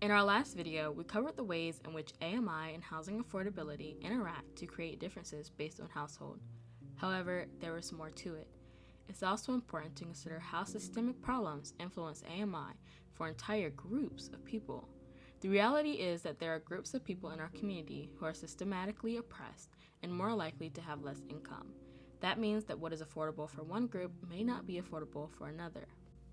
In our last video, we covered the ways in which AMI and housing affordability interact to create differences based on household. However, there is more to it. It's also important to consider how systemic problems influence AMI for entire groups of people. The reality is that there are groups of people in our community who are systematically oppressed and more likely to have less income. That means that what is affordable for one group may not be affordable for another.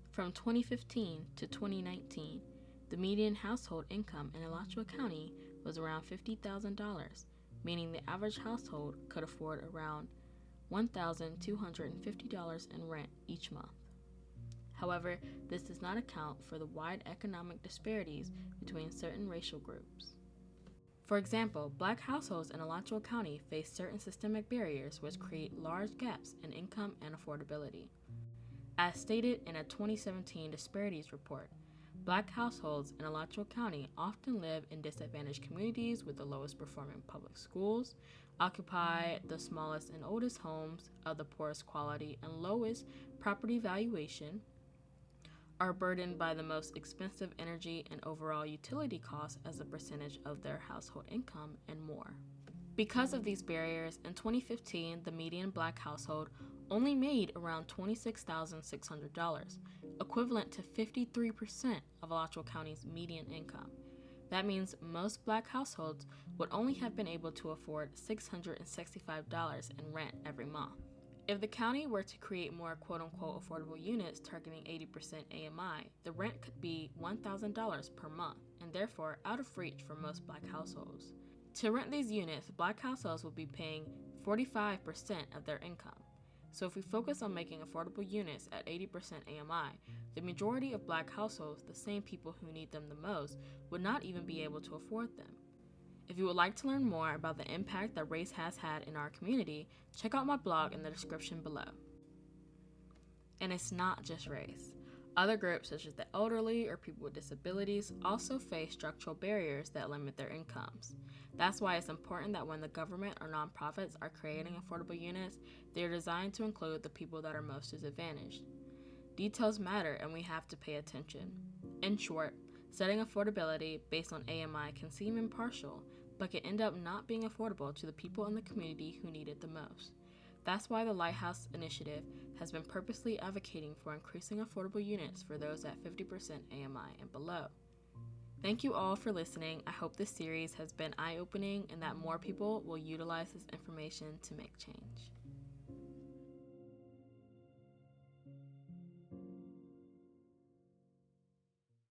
From 2015 to 2019, the median household income in Alachua County was around $50,000, meaning the average household could afford around $1,250 in rent each month. However, this does not account for the wide economic disparities between certain racial groups. For example, Black households in Alachua County face certain systemic barriers which create large gaps in income and affordability. As stated in a 2017 disparities report, Black households in Alachua County often live in disadvantaged communities with the lowest performing public schools, occupy the smallest and oldest homes of the poorest quality and lowest property valuation, are burdened by the most expensive energy and overall utility costs as a percentage of their household income, and more. Because of these barriers, in 2015, the median Black household only made around $26,600, equivalent to 53% of Alachua County's median income. That means most Black households would only have been able to afford $665 in rent every month. If the county were to create more quote-unquote affordable units targeting 80% AMI, the rent could be $1,000 per month, and therefore out of reach for most Black households. To rent these units, Black households will be paying 45% of their income. So if we focus on making affordable units at 80% AMI, the majority of Black households, the same people who need them the most, would not even be able to afford them. If you would like to learn more about the impact that race has had in our community, check out my blog in the description below. And it's not just race. Other groups such as the elderly or people with disabilities also face structural barriers that limit their incomes. That's why it's important that when the government or nonprofits are creating affordable units, they are designed to include the people that are most disadvantaged. Details matter and we have to pay attention. In short, setting affordability based on AMI can seem impartial, but can end up not being affordable to the people in the community who need it the most. That's why the Lighthouse Initiative has been purposely advocating for increasing affordable units for those at 50% AMI and below. Thank you all for listening. I hope this series has been eye-opening and that more people will utilize this information to make change.